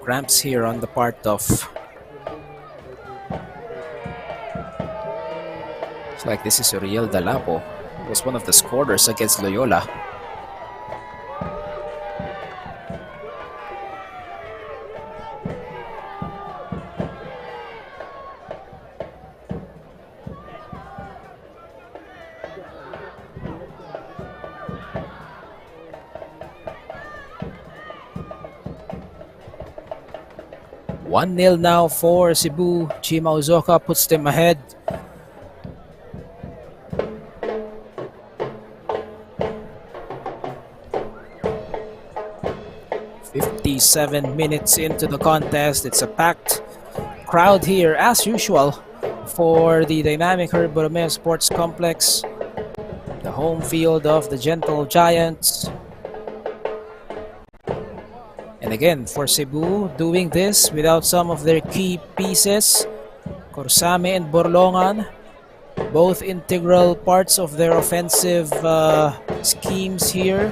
cramps here on the part of... It's like this is Uriel Dalapo. He was one of the scorers against Loyola. One 0 now for Cebu. Chima Uzoka puts them ahead. .57 minutes into the contest. It's a packed crowd here as usual for the dynamic Herb Borromeo Sports Complex, the home field of the Gentle Giants. And again, for Cebu, doing this without some of their key pieces, Corsame and Borlongan, both integral parts of their offensive schemes here.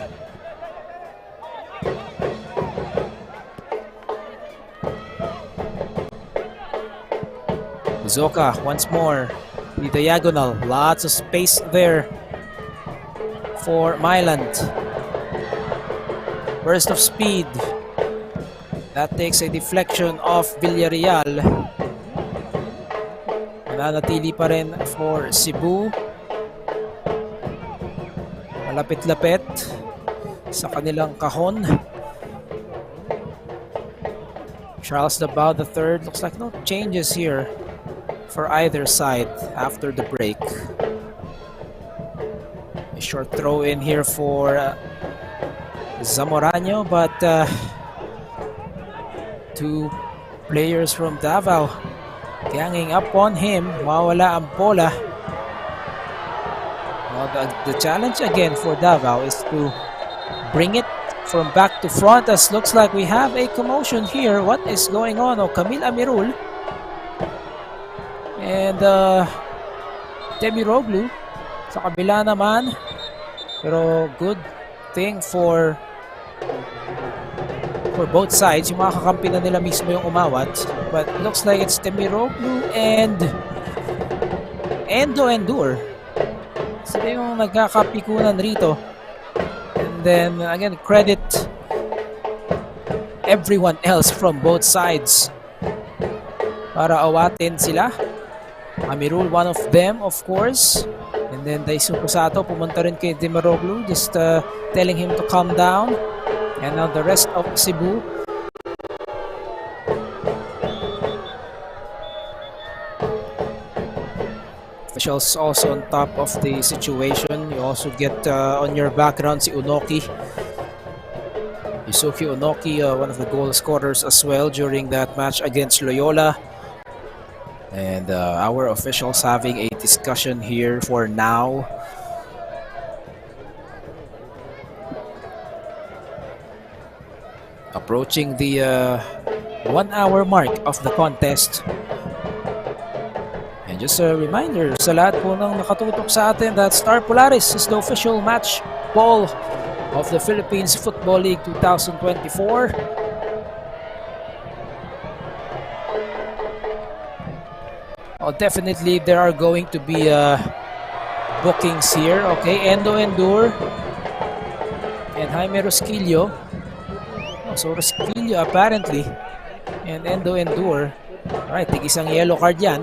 Uzoka once more, the diagonal, lots of space there for Myland. Burst of speed. That takes a deflection off Villarreal. Nanatili pa rin for Cebu. Malapit-lapit sa kanilang kahon. Charles Davao III. Looks like no changes here for either side after the break. A short throw in here for Zamorano, but two players from Davao ganging up on him. Mawala ang bola. Well, the challenge again for Davao is to bring it from back to front, as looks like we have a commotion here. What is going on? Oh, Camille Amirul and Demiroglu sa kabila naman. Pero good thing for both sides. Yung mga kakampi na nila mismo yung umawat. But looks like it's Demiroglu and Endo Endur. Sila yung nagkakapikunan rito. And then again, credit everyone else from both sides para awatin sila. Amirul, one of them, of course. And then Daisuke Sato pumunta rin kay Demiroglu, just telling him to calm down. And now the rest of Cebu. Officials also on top of the situation. You also get on your background si Unoki. Yusuke Unoki, one of the goal scorers as well during that match against Loyola. And our officials having a discussion here for now. Approaching the 1 hour mark of the contest. And just a reminder sa lahat po ng nakatutok sa atin that Star Polaris is the official match ball of the Philippines Football League 2024. Oh, definitely there are going to be bookings here. Okay, Endo Endur and Jaime Rosquillo. So Rosquillo apparently and Endo Endur. Alright, tig-isang yellow card yan.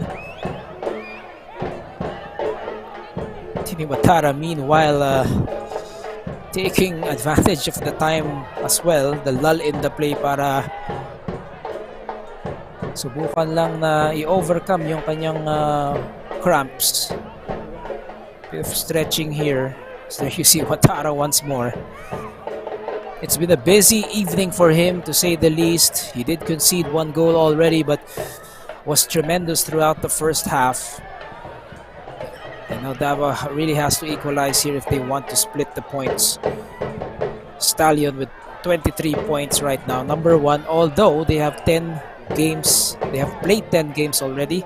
Tiniwatara meanwhile taking advantage of the time as well, the lull in the play para subukan lang na i-overcome yung kanyang cramps. Bit of stretching here. So there you see Watara once more. It's been a busy evening for him, to say the least. He did concede one goal already, but was tremendous throughout the first half. And now Davao really has to equalize here if they want to split the points. Stallion with 23 points right now, number 1, although they have 10 games. They have played 10 games already.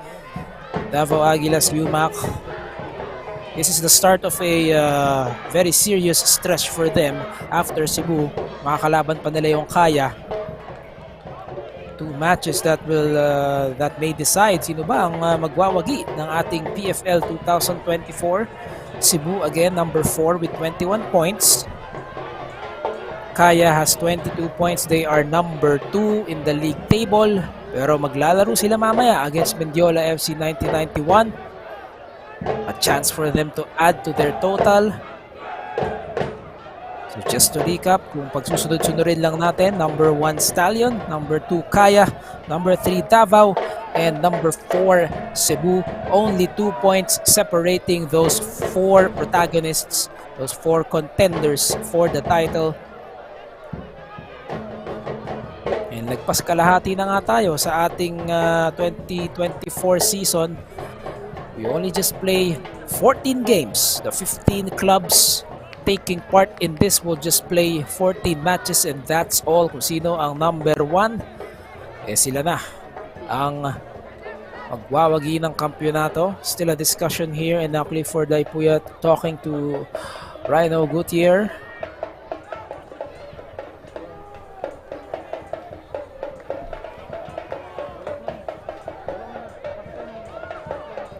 Davao Aguilas UMak. This is the start of a very serious stretch for them after Cebu. Makakalaban pa nila yung kaya to matches that will that may decide sino ba ang magwawagi ng ating PFL 2024. Cebu again, number 4 with 21 points. Kaya has 22 points. They are number 2 in the league table. Pero maglalaro sila mamaya against Mendiola FC 1991. A chance for them to add to their total. So just to recap, kung pagsusunod-sunurin lang natin, number 1 Stallion, number 2 Kaya, number 3 Davao, and number 4 Cebu. Only 2 points separating those 4 protagonists, those 4 contenders for the title. And nagpas kalahati na nga tayo sa ating 2024 season. We only just play 14 games. The 15 clubs taking part in this will just play 14 matches, and that's all. Kung sino ang number 1, sila na ang magwawagi ng kampyonato. Still a discussion here, and now Clifford Daipuya talking to Rhino Gutierrez.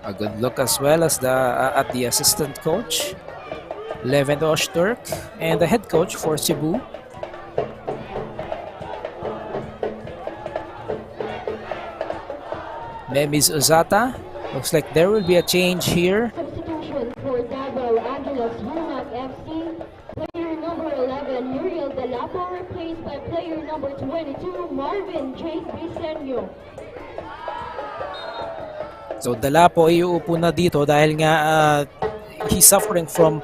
A good look as well as at the assistant coach, Levent Oshturk, and the head coach for Cebu. Memis Ozata. Looks like there will be a change here. Substitution for Davao Aguilas UMak FC. Player number 11, Muriel Delapo, replaced by player number 22, Marvin J. Briseño. So Dalapo ay uupo na dito dahil nga he's suffering from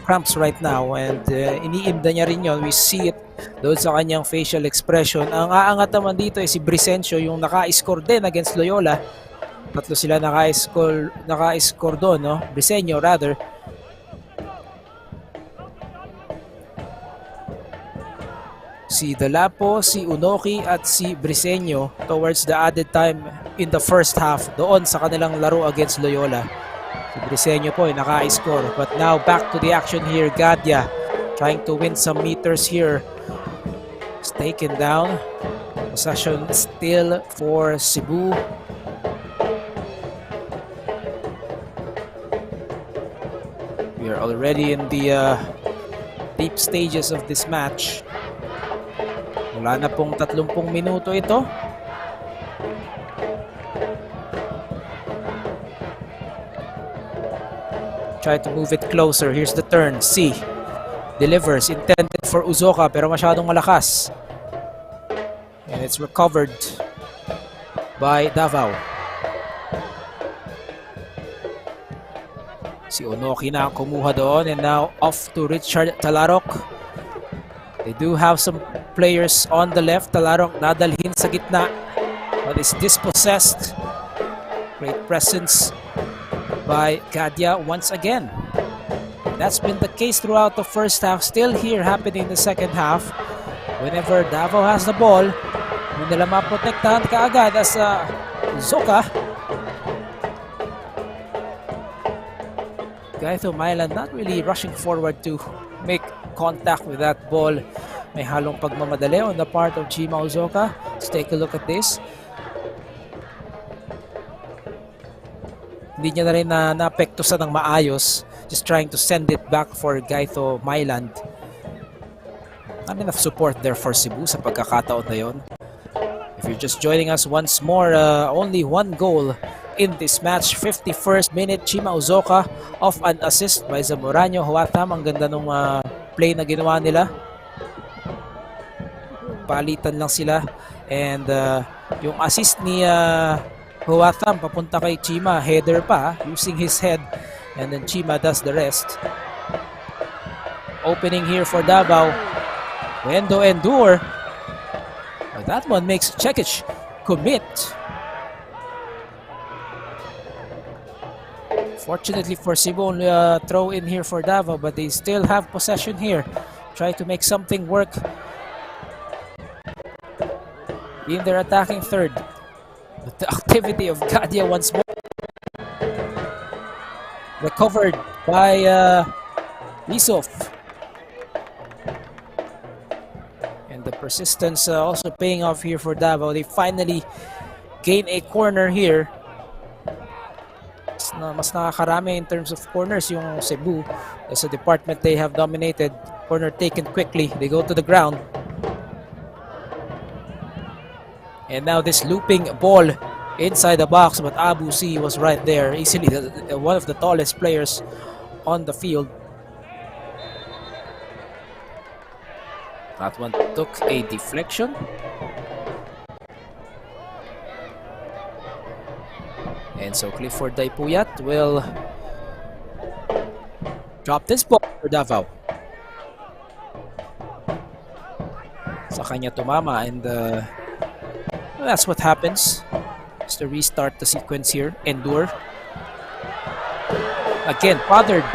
cramps right now, and iniimda niya rin yun. We see it doon sa kanyang facial expression. Ang aangat naman dito ay si Briseño, yung naka-score din against Loyola. Tatlo sila naka-score doon, no? Briseño rather. Si Dalapo, si Unoki at si Briseño towards the added time in the first half doon sa kanilang laro against Loyola. Si Briseño po ay naka-score. But now back to the action here. Gadya trying to win some meters here. It's taken down. Possession still for Cebu. We are already in the deep stages of this match. Wala na pong 30 minuto ito. Try to move it closer. Here's the turn. C. Delivers. Intended for Uzoka pero masyadong malakas. And it's recovered by Davao. Si Onoki na ang kumuha doon, and now off to Richard Talarok. They do have some players on the left. Talarok nadalhin sa gitna, but is dispossessed. Great presence by Gadya once again. That's been the case throughout the first half. Still here happening in the second half. Whenever Davao has the ball, hindi nila maprotektahan kaagad as Zoka. Gaito Mailan not really rushing forward to make contact with that ball. May halong pagmamadali on the part of Chima Uzoka. Let's take a look at this. Hindi niya na rin naapektusan ng maayos. Just trying to send it back for Gaito Mailand. Not enough support there for Cebu sa pagkakataon na yun. If you're just joining us once more, only one goal in this match. 51st minute, Chima Uzoka off an assist by Zamoranio Huatam. Ang ganda nung play na ginawa nila. Palitan lang sila, and yung assist ni Huatam papunta kay Chima, header pa using his head, and then Chima does the rest. Opening here for Davao. Wendo Endure. That one makes Cekic commit. Fortunately for Cebu, only a throw in here for Davao, but they still have possession here. Try to make something work in their attacking third. But the activity of Gadya once more. Recovered by Isov. And And the persistence also paying off here for Davao. They finally gain a corner here. Mas nakakarami in terms of corners yung Cebu. As a department, they have dominated. Corner taken quickly. They go to the ground. And now this looping ball inside the box, but Abu C was right there. Easily one of the tallest players on the field. That one took a deflection. And so Clifford Daipuyat will drop this ball for Davao. Sa kanya tumama, and that's what happens. Just to restart the sequence here. Endure. Again, bothered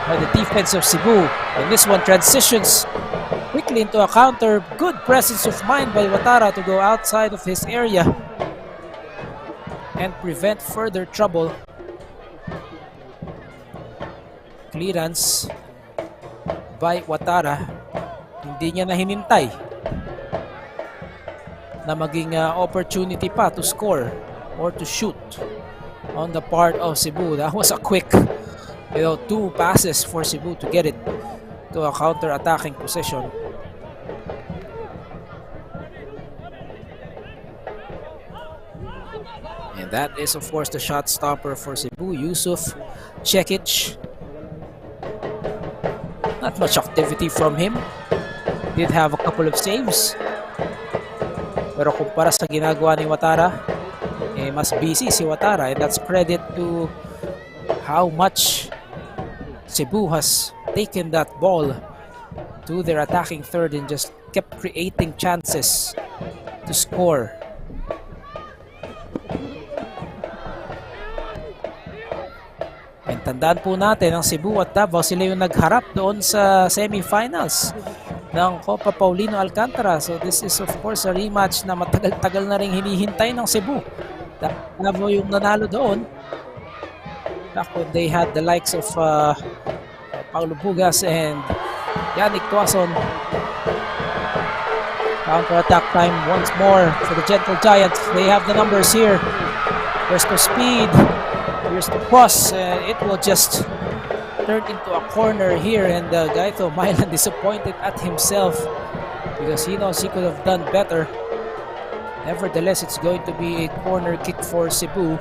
by the defense of Cebu. And this one transitions quickly into a counter. Good presence of mind by Watara to go outside of his area and prevent further trouble. Clearance by Watara. Hindi niya na hinintay na maging opportunity pa to score or to shoot on the part of Cebu. That was a quick, two passes for Cebu to get it to a counter-attacking position. And that is, of course, the shot stopper for Cebu, Yusuf Cekic. Not much activity from him. Did have a couple of saves. Pero kumpara sa ginagawa ni Watara, mas busy si Watara. And that's credit to how much Cebu has taken that ball to their attacking third and just kept creating chances to score. And tandaan po natin, ang Cebu at Davao, sila yung nagharap doon sa semifinals ng Copa Paulino Alcantara. So this is of course a rematch na matagal-tagal na rin hinihintay ng Cebu. Davao yung nanalo doon. Back when they had the likes of Paulo Bugas and Yannick Tuason. Counter-attack time once more for the Gentle Giants. They have the numbers here. There's the speed. Here's the cross. It will just turn into a corner here, and Gaito Mylan disappointed at himself because he knows he could have done better. Nevertheless, it's going to be a corner kick for Cebu.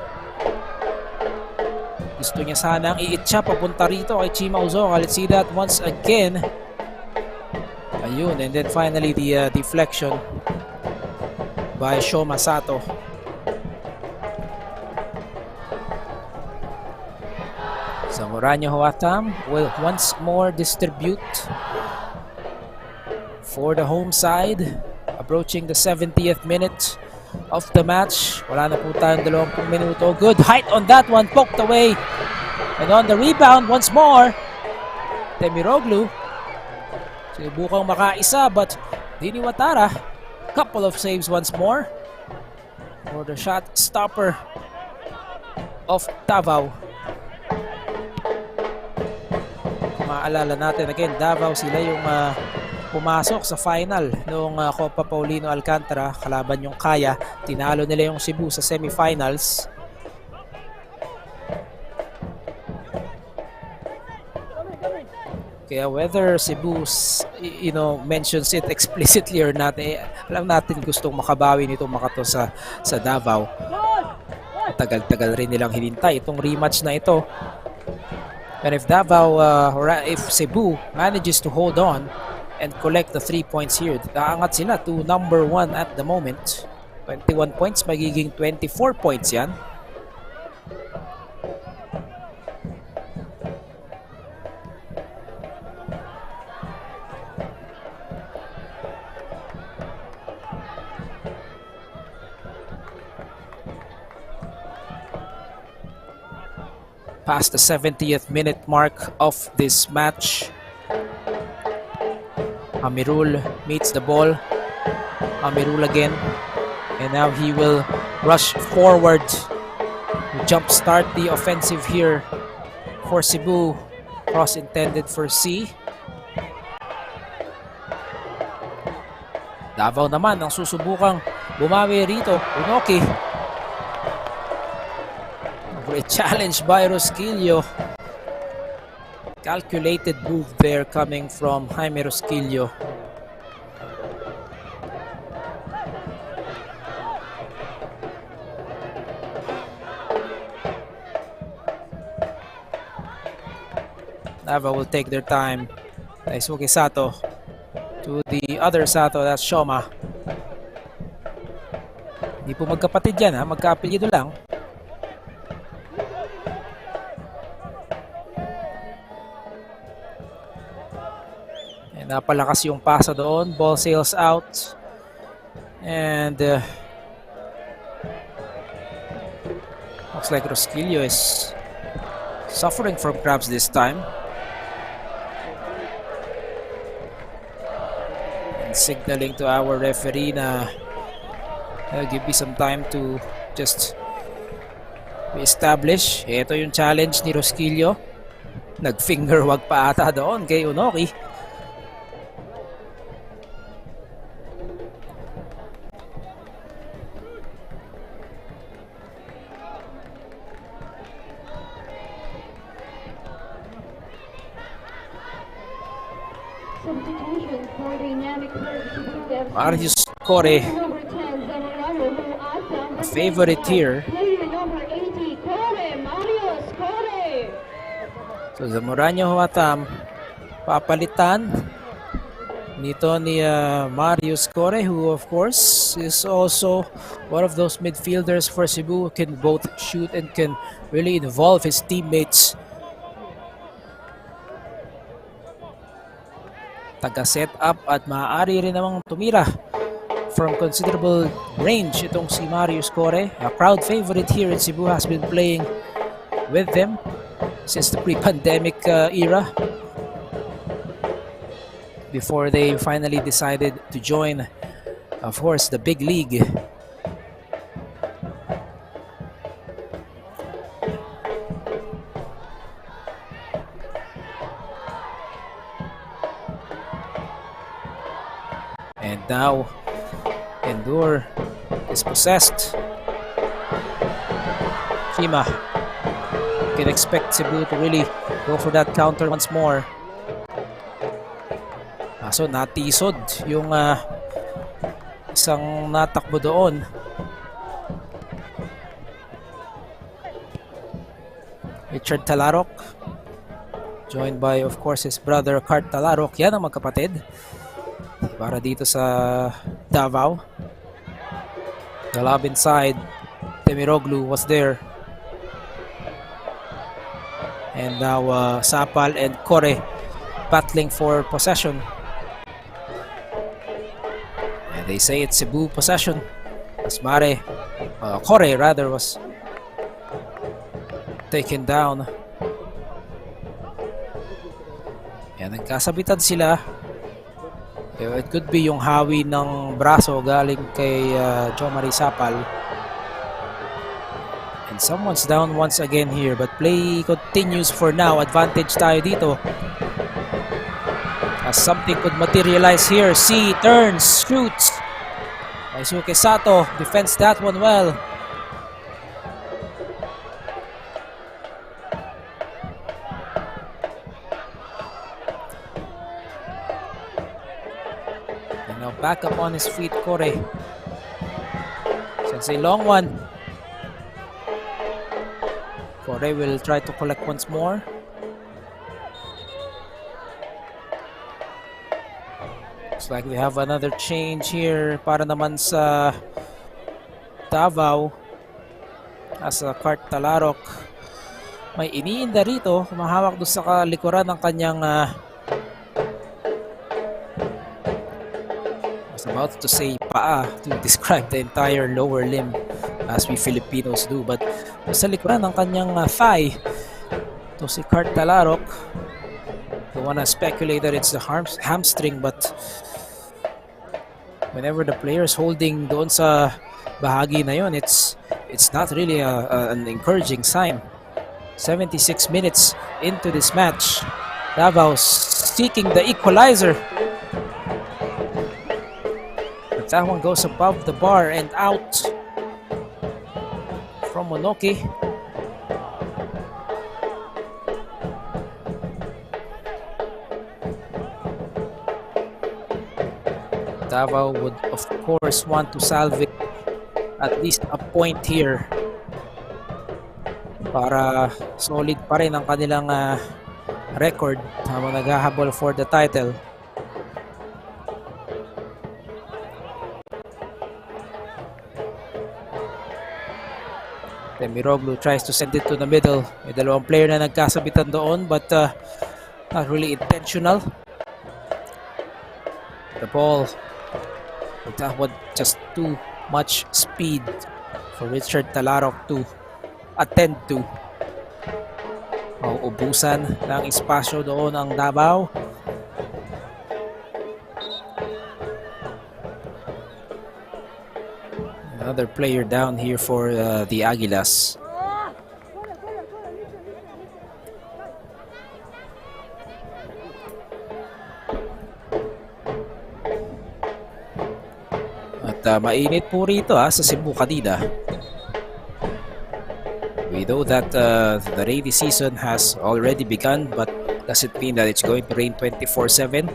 Gusto niya sanang iitsa papunta rito kay Chima Uzoka. Let's see that once again. Ayun, and then finally the deflection by Shoma Sato. Zamoranyo Huatam will once more distribute for the home side. Approaching the 70th minute of the match. Wala na po tayong 20 minuto. Good height on that one. Poked away. And on the rebound once more, Temiroglu. Sinubukang makaisa but Dini Watara. Couple of saves once more for the shot stopper of Davao. Maalala natin again, Davao sila yung pumasok sa final noong Copa Paulino Alcantara, kalaban yung Kaya. Tinalo nila yung Cebu sa semifinals. Kaya whether Cebu mentions it explicitly or not, alam natin gustong makabawi nito makato sa Davao. Tagal-tagal rin nilang hinintay itong rematch na ito. And if Davao, if Cebu manages to hold on and collect the 3 points here, aangat sila to number 1 at the moment. 21 points, magiging 24 points yan. Past the 70th minute mark of this match. Amirul meets the ball. Amirul again. And now he will rush forward to jumpstart the offensive here for Cebu. Cross intended for C. Davao naman ang susubukang bumawi rito. Unoki. Great challenge by Rosquillo. Calculated move there coming from Jaime Rosquillo. Davao will take their time. Daisuke Sato to the other Sato, that's Shoma. Hindi po magkapatid yan, ha? Magkaapelyido lang. And napalakas yung pasa doon. Ball sails out. And looks like Rosquillo is suffering from cramps this time. Signaling to our referee na give me some time to just re-establish. Ito yung challenge ni Rosquillo. Nag-finger wag pa ata doon kay Unoki. Substitutions for dynamic players Cebu FC. Marius Core, Number 10, Zamorano, who Asam. a favorite here. Player number 80, Core, Marius Core. So Zamorano Huatam papalitan nito ni Marius Core, who of course is also one of those midfielders for Cebu who can both shoot and can really involve his teammates. Taga-set up at maaari rin namang tumira from considerable range itong si Marius Core. A crowd favorite here in Cebu, has been playing with them since the pre-pandemic era, before they finally decided to join, of course, the big league. And now Endure is possessed. Kima can expect Cebu to really go for that counter once more. So natisod yung isang natakbo doon. Richard Talarok, joined by of course his brother Cart Talarok. Yan ang magkapatid para dito sa Davao. The lob inside, Temiroglu was there. And now Sapal and Core battling for possession. And they say it's Cebu possession. As Core rather was taken down. Yan, nagkasabitan sila. It could be yung hawi ng braso galing kay Jomari Sapal. And someone's down once again here, but play continues for now. Advantage tayo dito. As something could materialize here. C turns, shoots. Daisuke Sato defends that one well. And now back up on his feet, Core. It's a long one. Core will try to collect once more. Looks like we have another change here para naman sa Davao. As Cart Talarok may iniinda rito, kumahawak doon sa kalikuran ng kanyang I was about to say paa to describe the entire lower limb as we Filipinos do, but sa likuran ng kanyang thigh to si Cart Talarok. Don't wanna speculate that it's the hamstring, but whenever the player is holding doon sa bahagi na yon, it's not really an encouraging sign. 76 minutes into this match, Davao seeking the equalizer. that one goes above the bar and out from Onoki. Davao would of course want to salvage at least a point here para solid pa rin ang kanilang record habang naghahabol for the title. Miroglu tries to send it to the middle. May dalawang player na nagkasabitan doon but not really intentional. The ball, that was just too much speed for Richard Talarok to attend to. Ubusan ng espasyo doon ang Davao. Another player down here for the Aguilas. At mainit po rito sa Cebu kanina. We know that the rainy season has already begun but doesn't mean that it's going to rain 24/7.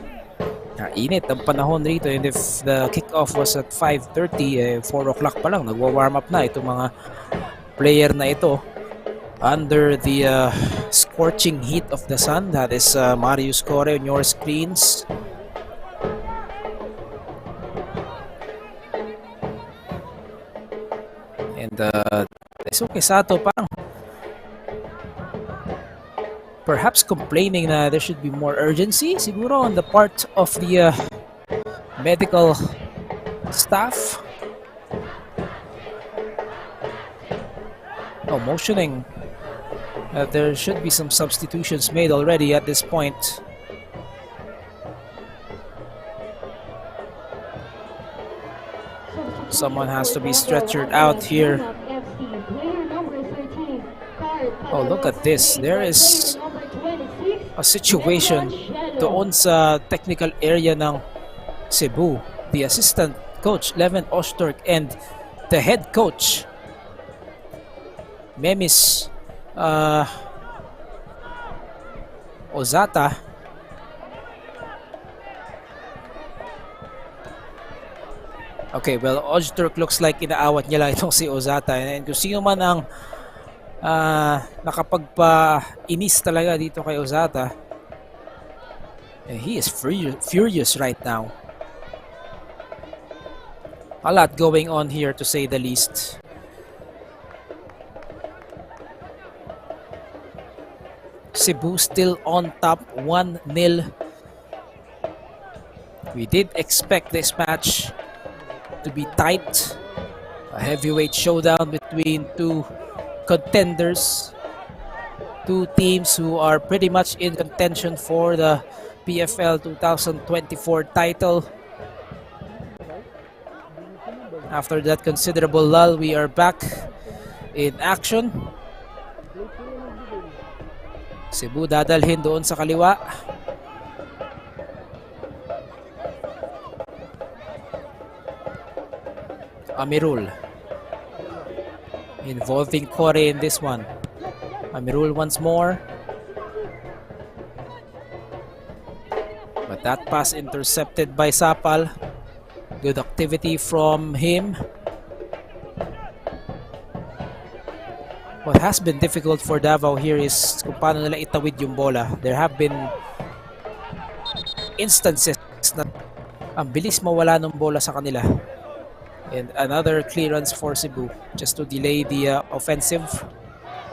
Init ang panahon rito, and if the kickoff was at 5:30, 4 o'clock pa lang nagwa-warm up na itong mga player na ito under the scorching heat of the sun. That is Marius Core on your screens. And Daisuke Sato parang perhaps complaining na there should be more urgency siguro on the part of the medical staff. Motioning that there should be some substitutions made already at this point. Someone has to be stretchered out here. Oh, look at this. There is a situation doon sa technical area ng Cebu. The assistant coach, Leven Ostork, and the head coach, Memis Ozata, okay, well, Ostork looks like inaawat niya lang itong si Ozata, and kung sino man ang nakapagpa-inis talaga dito kay Ozata, he is furious right now. A lot going on here, to say the least. Cebu still on top, 1-0. We did expect this match to be tight, a heavyweight showdown between two contenders, two teams who are pretty much in contention for the PFL 2024 title. After that considerable lull, we are back in action. Cebu dadalhin doon sa kaliwa. Amirul involving Core in this one. Amirul once more, but that pass intercepted by Sapal. Good activity from him. What has been difficult for Davao here is kung paano nila itawid yung bola. There have been instances na ang bilis mawala ng bola sa kanila. And another clearance for Cebu just to delay the offensive.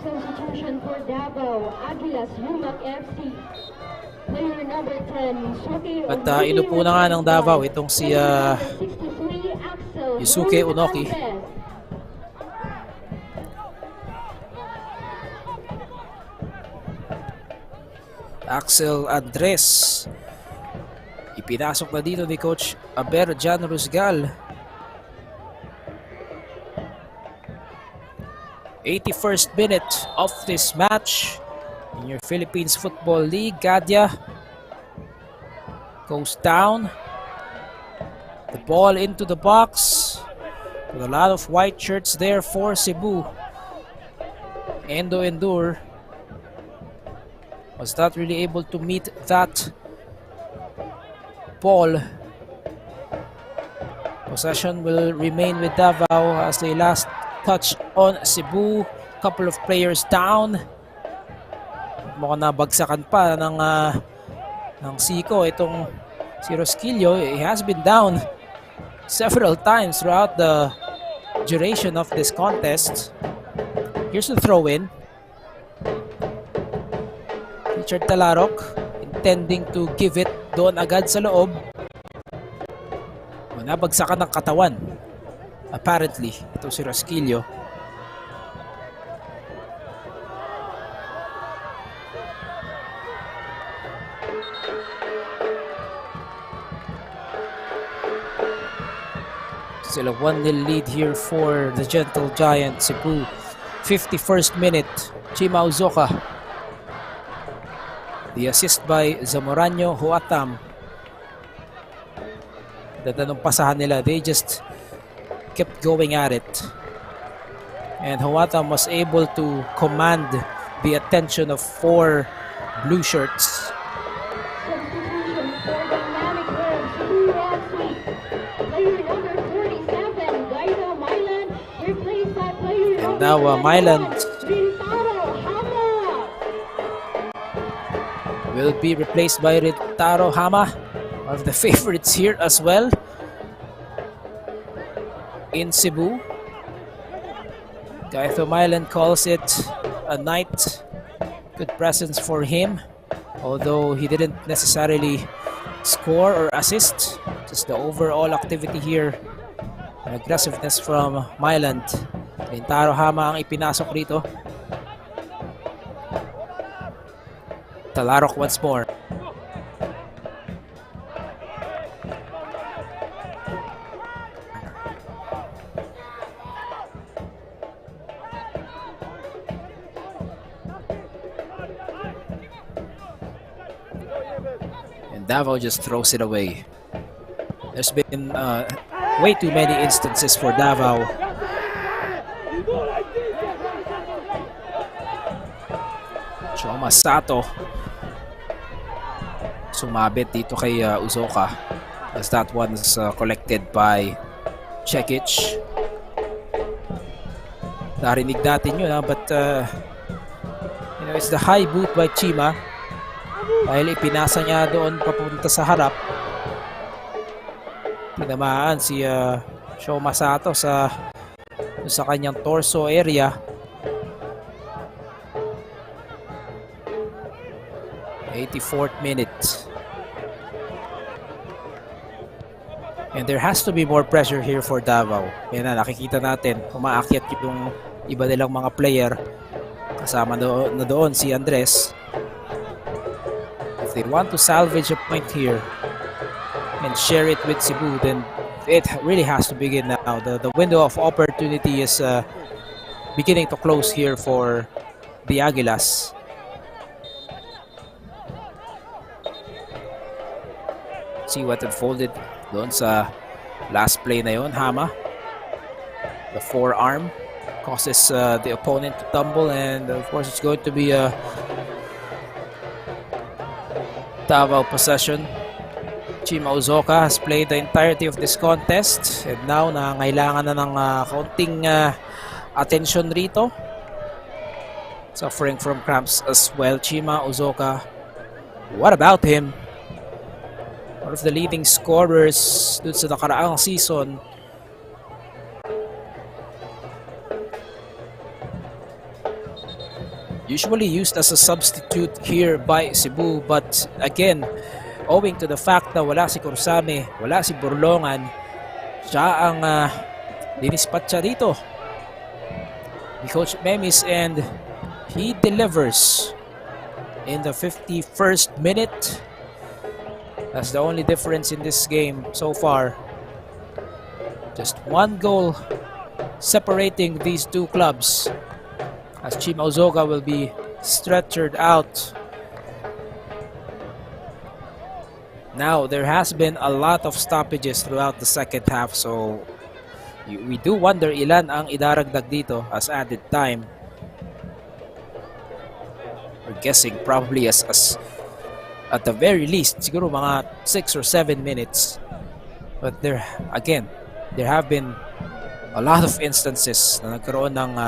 Substitution for Davao Aguilas UMak FC. Player number 10, At inupo na nga ng Davao itong si Yusuke Unoki. Axel Andres. Ipinasok na dito ni Coach Aber Jan Rusgal. 81st minute of this match in your Philippines Football League. Gadya goes down. The ball into the box. With a lot of white shirts there for Cebu. Endo Endur was not really able to meet that ball. Possession will remain with Davao as they last touch on Cebu. Couple of players down. Mukhang nabagsakan pa ng Siko itong si Rosquillo. He has been down several times throughout the duration of this contest. Here's the throw-in. Richard Talarok intending to give it doon agad sa loob. Nabagsakan ng katawan. Apparently, ito si Rosquillo. Still a 1-0 lead here for the Gentle Giant Cebu. 51st minute, Chima Uzoka. The assist by Zamoranyo Huatam. Nung pasahan nila, they just kept going at it. And Huatam was able to command the attention of 4 blue shirts. Substitutions for dynamic curve, Cebu FC. Player number 47, Guido Mylan, replaced by player And number now Mylan 21, Rintaro Hama. will be replaced by Ritaro Hama, one of the favorites here as well in Cebu. Guido Mylan calls it a night. Good presence for him, although he didn't necessarily score or assist. Just the overall activity here and aggressiveness from Mylan. Rintaro Hama ang ipinasok rito. Talarok once more. Davao just throws it away. There's been way too many instances for Davao. Choma Sato sumabit dito kay Uzoka as that one's collected by Chekic. Narinig natin yun but you know, it's the high boot by Chima. Dahil ipinasa niya doon papunta sa harap. Tinamaan si Shoma Sato sa kanyang torso area. '84th minute. And there has to be more pressure here for Davao. Yan na, nakikita natin. Umaakyat yung iba nilang mga player. Kasama na doon si Andres. They want to salvage a point here and share it with Cebu, then it really has to begin now. The window of opportunity is beginning to close here for the Aguilas. See what unfolded doon sa last play na yon. Hama, the forearm causes the opponent to tumble, and of course it's going to be a Davao possession. Chima Uzoka has played the entirety of this contest and now nangailangan na ng kaunting attention rito. Suffering from cramps as well, Chima Uzoka. What about him? One of the leading scorers dun sa nakaraang season. Usually used as a substitute here by Cebu, but again, owing to the fact na wala si Corsame, wala si Burlongan, siya ang linispat siya dito ni Coach Memis, and he delivers in the 51st minute. That's the only difference in this game so far. Just one goal separating these two clubs, as Chima Uzoka will be stretchered out. Now, there has been a lot of stoppages throughout the second half, so we do wonder ilan ang idaragdag dito as added time. We're guessing probably as at the very least, siguro mga 6 or 7 minutes. But there have been a lot of instances na nagkaroon ng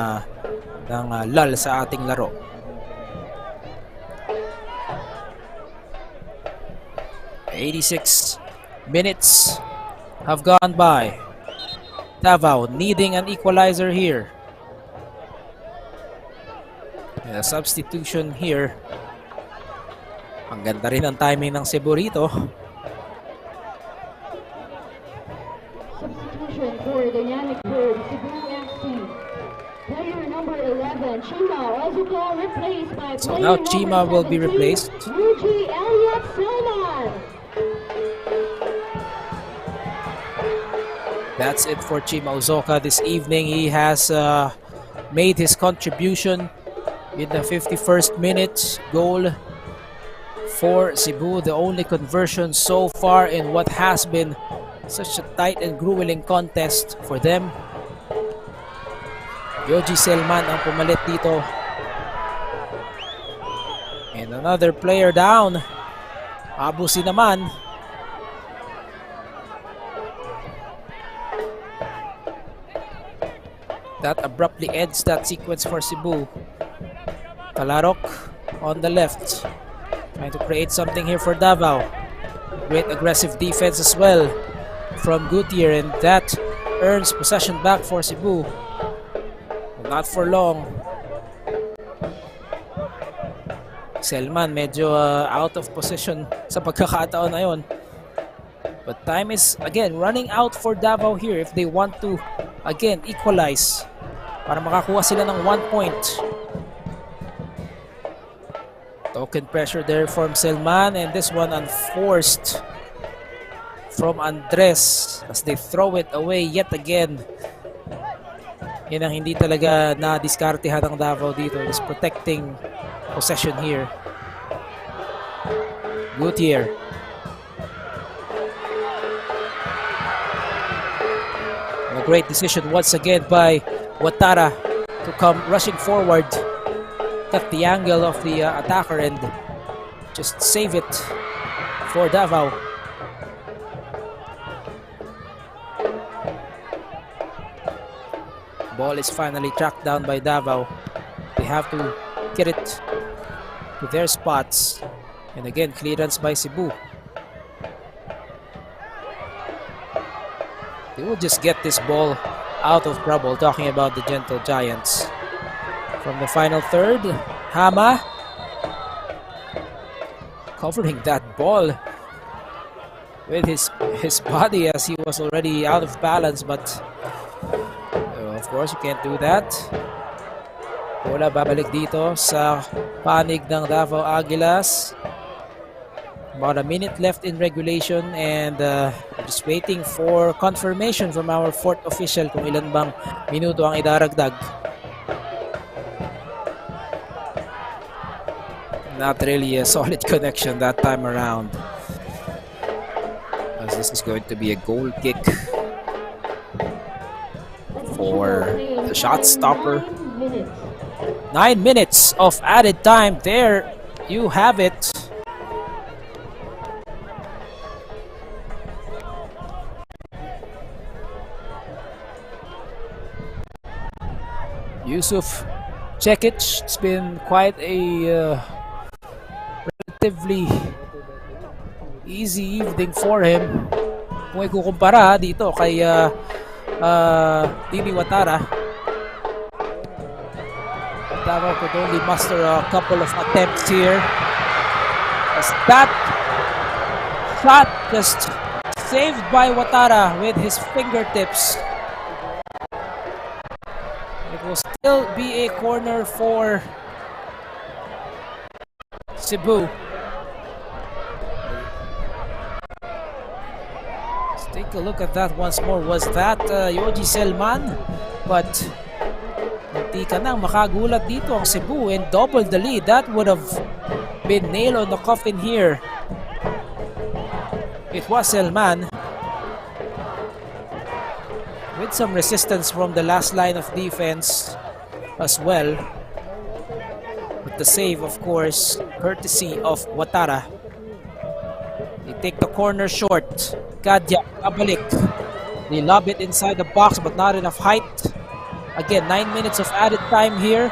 lull sa ating laro. "86 minutes have gone by. Davao needing an equalizer here. And a substitution here. Ang ganda rin ang timing ng Cebu rito. Substitution for dynamic third, Cebu FC. Player number 11, Chima, also replaced by So player now number Chima will be 17, replaced. Ruji Elliot Selman. That's it for Chima Uzoka this evening. He has made his contribution in the 51st minute goal for Cebu, the only conversion so far in what has been such a tight and grueling contest for them. Yoji Selman ang pumalit dito. And another player down. Abusi naman. That abruptly ends that sequence for Cebu. Talarok on the left, trying to create something here for Davao. Great aggressive defense as well from Gutierrez, and that earns possession back for Cebu. But not for long. Selman medyo out of position sa pagkakataon na yun. But time is again running out for Davao here if they want to again equalize para makakuha sila ng 1 point. Token pressure there from Selman, and this one unforced from Andres as they throw it away yet again. Yan ang hindi talaga na-diskartehan ng Davao dito, is protecting possession here. Gutierrez. A great decision once again by Watara to come rushing forward, cut the angle of the attacker and just save it for Davao. Ball is finally tracked down by Davao. They have to get it to their spots, and again clearance by Cebu. They will just get this ball out of trouble, talking about the Gentle Giants. From the final third, Hama covering that ball with his body as he was already out of balance, but of course you can't do that. Bola babalik dito sa panig ng Davao Aguilas. About a minute left in regulation, and just waiting for confirmation from our fourth official kung ilan bang minuto ang idaragdag. Not really a solid connection that time around, as this is going to be a goal kick for the shot stopper. 9 minutes of added time. There you have it. Yusuf Cekic, it's been quite a relatively easy evening for him. Kung ikukumpara dito kay Dini Watara, Davao could only muster a couple of attempts here. As that shot just saved by Watara with his fingertips. It will still be a corner for Cebu. Let's take a look at that once more. Was that Yoji Selman? But hindi ka nang makagulat dito ang Cebu and double the lead. That would have been nail on the coffin here. It was Elman with some resistance from the last line of defense as well. But the save, of course, courtesy of Watara. They take the corner short. Kadya, kabalik. They lob it inside the box but not enough height. Again, 9 minutes of added time here.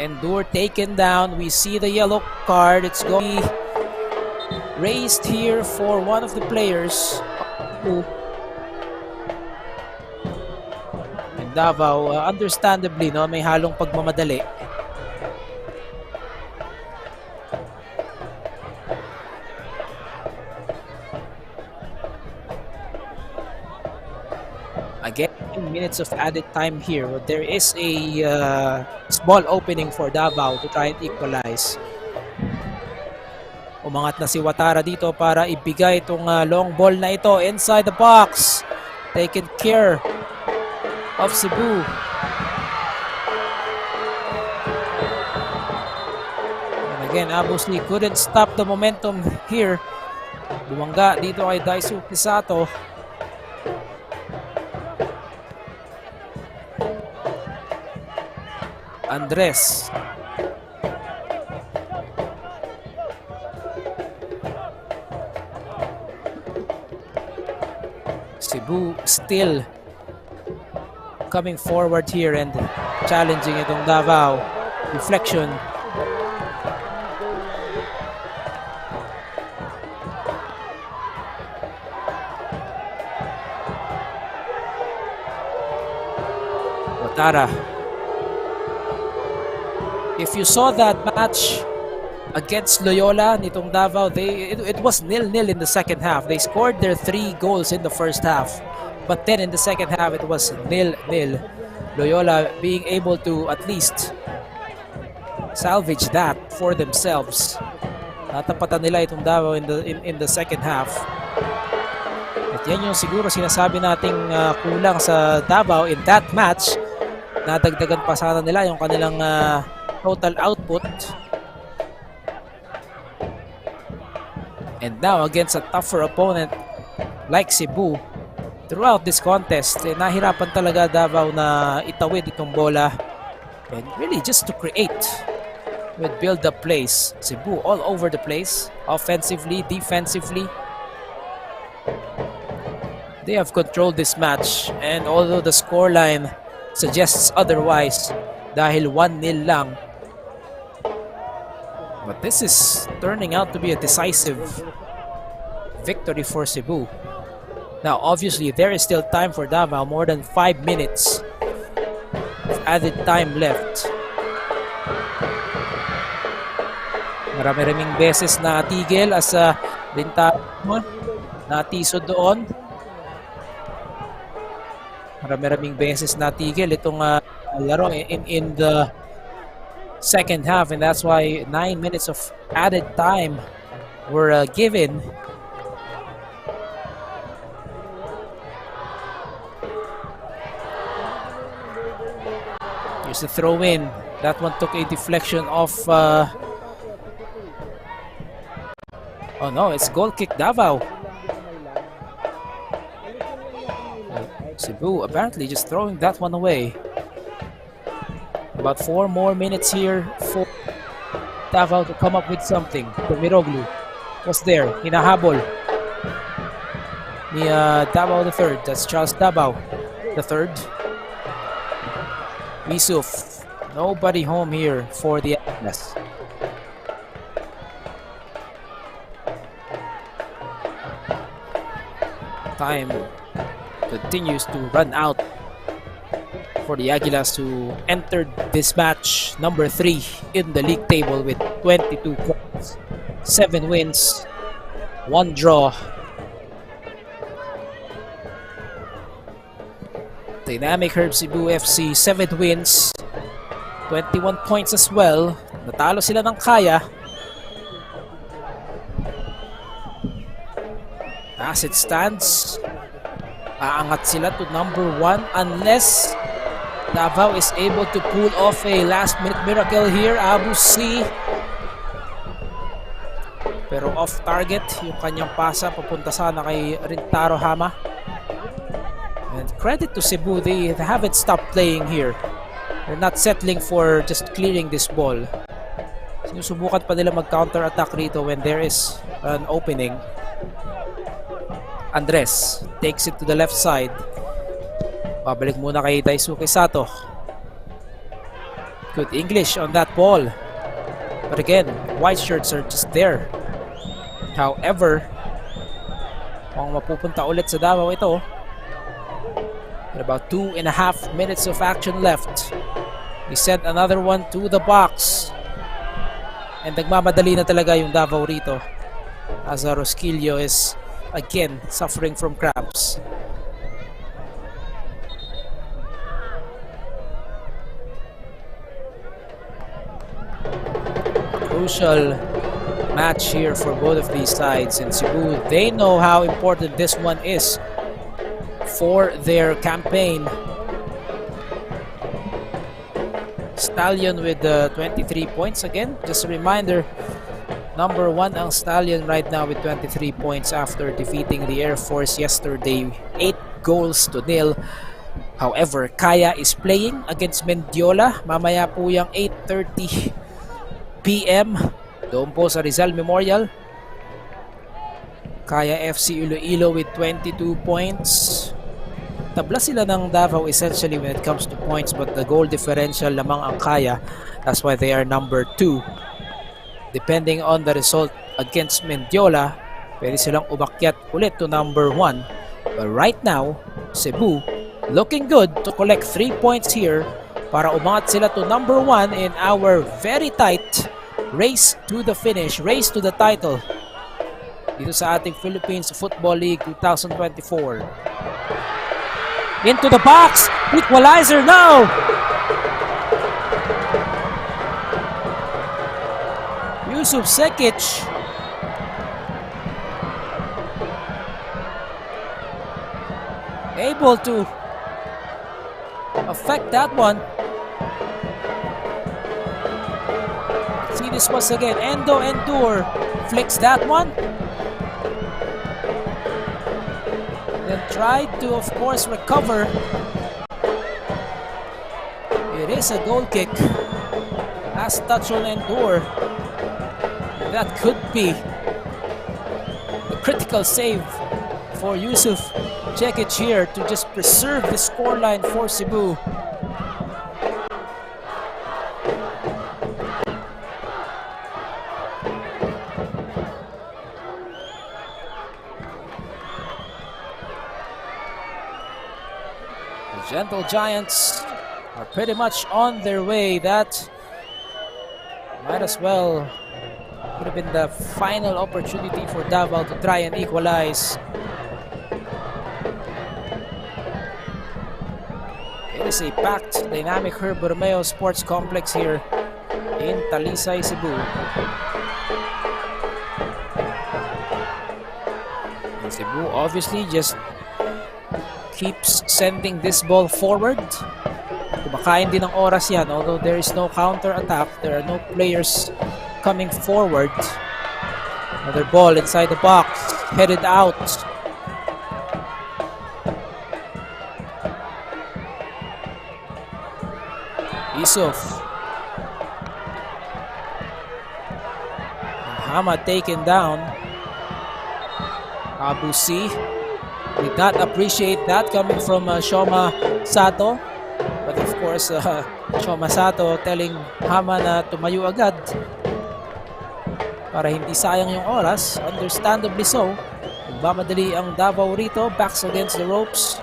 Endur taken down. We see the yellow card. It's going to be raised here for one of the players. And Davao, understandably, no, may halong pagmamadali. Again, minutes of added time here. There is a small opening for Davao to try and equalize. Umangat na si Watara dito para ibigay itong long ball na ito inside the box. Taken care of Cebu. And again, Abusli couldn't stop the momentum here. Bumangga dito kay Daisu Pisato. Andres. Cebu still coming forward here and challenging itong Davao. Reflection. Watara. If you saw that match against Loyola nitong Davao, it was 0-0 in the second half. They scored their 3 goals in the first half. But then in the second half, it was 0-0. Loyola being able to at least salvage that for themselves. Natapatan nila itong Davao in the second half. At yan yung siguro sinasabi nating kulang sa Davao in that match. Nadagdagan pa sana nila yung kanilang total output. And now against a tougher opponent like Cebu, throughout this contest, nahirapan talaga Davao na itawid itong bola. And really just to create with build-up plays. Cebu all over the place, offensively, defensively. They have controlled this match, and although the scoreline suggests otherwise, dahil 1-0 lang, but this is turning out to be a decisive victory for Cebu. Now, obviously, there is still time for Davao, more than 5 minutes of added time left. Marami-raming beses na tigil as Bintamo natisod doon. Marami-raming beses na tigil itong laro in the second half, and that's why 9 minutes of added time were given. Here's the throw in. That one took a deflection off. Oh no, it's goal kick Davao. Cebu apparently just throwing that one away. About 4 more minutes here for Davao to come up with something. Miroglu was there. Hinahabol ni Davao the third. That's Charles Davao the third. Yusuf. Nobody home here for the Atlas. Time continues to run out for the Aguilas, who entered this match number 3 in the league table with 22 points, 7 wins, 1 draw. Dynamic Herb Cebu FC, 7 wins, 21 points as well. Natalo sila ng kaya. As it stands, aangat sila to number 1 unless Davao is able to pull off a last-minute miracle here. Abu C. Pero off target yung kanyang pasa papunta sana kay Rintaro Hama. And credit to Cebu, they haven't stopped playing here. They're not settling for just clearing this ball. Sinusubukan pa nila mag-counter-attack rito when there is an opening. Andres takes it to the left side. Pabalik muna kay Daisuke Sato. Good English on that ball. But again, white shirts are just there. However, kung mapupunta ulit sa Davao ito, about 2.5 minutes of action left. He sent another one to the box. And nagmamadali na talaga yung Davao rito. As Rosquillo is again suffering from cramps. Crucial match here for both of these sides. In Cebu, they know how important this one is for their campaign. Stallion with 23 points again. Just a reminder, number 1 ang Stallion right now with 23 points after defeating the Air Force yesterday, 8-0. However, Kaya is playing against Mendiola. Mamaya po yung 8:30 PM doon po sa Rizal Memorial. Kaya FC Iloilo with 22 points. Tabla sila ng Davao essentially when it comes to points, but the goal differential lamang ang Kaya. That's why they are number 2. Depending on the result against Mendiola, pwede silang umakyat ulit to number 1. But right now, Cebu looking good to collect 3 points here para umangat sila to number 1 in our very tight race to the finish, race to the title dito sa ating Philippines Football League 2024. Into the box, equalizer now. Yusuf Sekic able to affect that one. See this once again. Endo Endur flicks that one. Then tried to, of course, recover. It is a goal kick. Last touch on Endur. That could be a critical save for Yusuf Cekic here to just preserve the scoreline for Cebu. Gentle Giants are pretty much on their way. That might as well would have been the final opportunity for Davao to try and equalize. It is a packed, dynamic Herb Romeo Sports Complex here in Talisay, Cebu. And Cebu obviously just keeps sending this ball forward. Kumakain din ng oras yan. Although there is no counter-attack, there are no players coming forward. Another ball inside the box, headed out. Yusuf. Hama taken down. Abu C. Did not appreciate that coming from Shoma Sato. But of course, Shoma Sato telling Hama na tumayo agad para hindi sayang yung oras. Understandably so. Nagmamadali ang Davao rito. Backs against the ropes.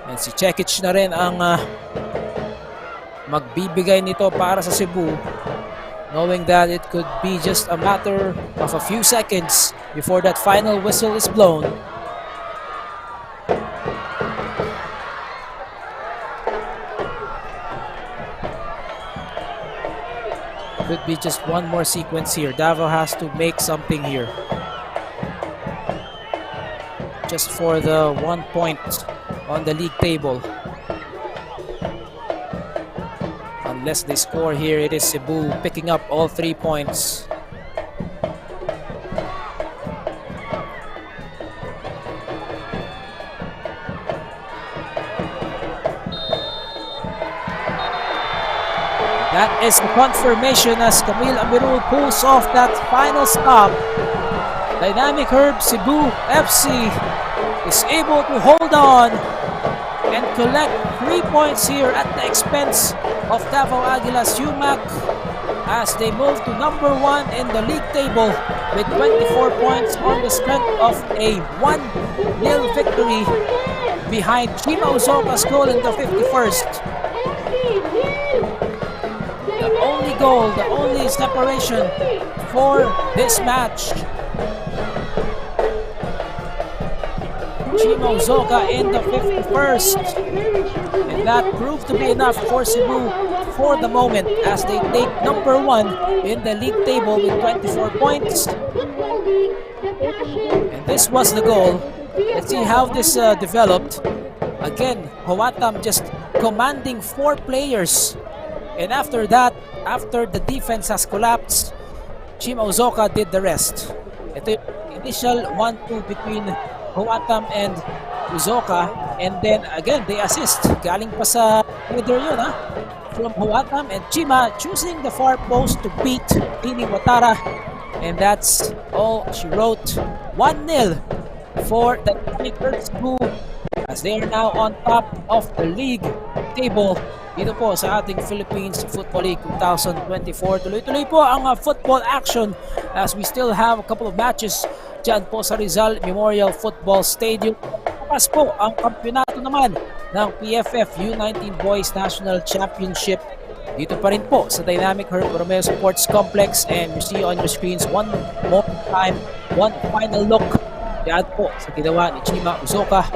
And si Cekic na rin ang magbibigay nito para sa Cebu, knowing that it could be just a matter of a few seconds before that final whistle is blown. Could be just one more sequence here. Davao has to make something here. just for the 1 point on the league table. Unless they score here, it is Cebu picking up all 3 points. That is the confirmation as Camille Amirul pulls off that final stop. Dynamic Herb Cebu FC is able to hold on and collect 3 points here at the expense of Davao Aguilas UMak as they move to number 1 in the league table with 24 points on the strength of a 1-0 victory behind Chima Uzoka's goal in the 51st. The only goal, the only separation for this match. Chima Uzoka in the 51st. And that proved to be enough for Cebu for the moment as they take number 1 in the league table with 24 points. And this was the goal. Let's see how this developed. Again, Huatam just commanding 4 players. And after that, after the defense has collapsed, Chima Uzoka did the rest. Ito yung initial 1-2 between Huatam and Uzoka. And then again, they assist. Galing pa sa leader yun, ha? From Huatam and Chima choosing the far post to beat Tini Watara. And that's all she wrote. 1-0 for the Tigers Cebu as they are now on top of the league table dito po sa ating Philippines Football League 2024. Tuloy-tuloy po ang football action as we still have a couple of matches dyan po sa Rizal Memorial Football Stadium. Bukas po ang kampyonato naman ng PFF U19 Boys National Championship. Dito pa rin po sa Dynamic Herb Romeo Sports Complex, and you see on your screens one more time, one final look yan po sa ginawa ni Chima Uzoka.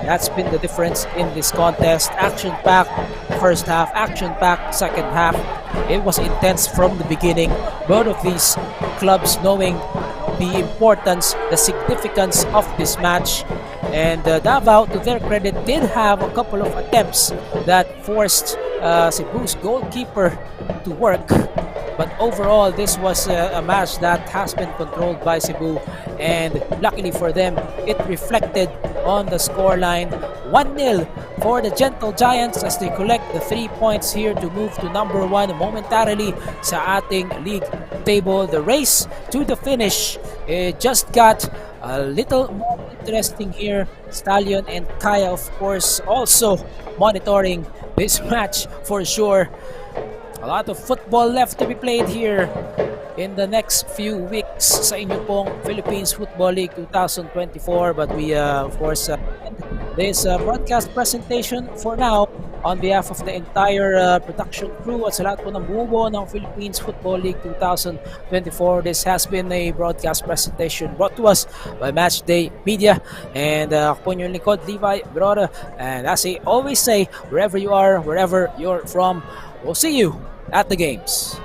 That's been the difference in this contest. Action-packed first half, action-packed second half. It was intense from the beginning. Both of these clubs knowing the importance, the significance of this match. And Davao, to their credit, did have a couple of attempts that forced Cebu's goalkeeper to work. But overall, this was a match that has been controlled by Cebu, and luckily for them, it reflected on the scoreline. 1-0 for the Gentle Giants as they collect the 3 points here to move to number 1 momentarily sa ating league table. The race to the finish just got a little more interesting here. Stallion and Kaya, of course, also monitoring this match for sure. A lot of football left to be played here in the next few weeks sa inyo pong Philippines Football League 2024. But we, of course, end this broadcast presentation for now on behalf of the entire production crew at sa lahat po ng bumubuo ng Philippines Football League 2024. This has been a broadcast presentation brought to us by Matchday Media. And ako po yung likod, Levi Broda. And as I always say, wherever you are, wherever you're from, we'll see you at the games.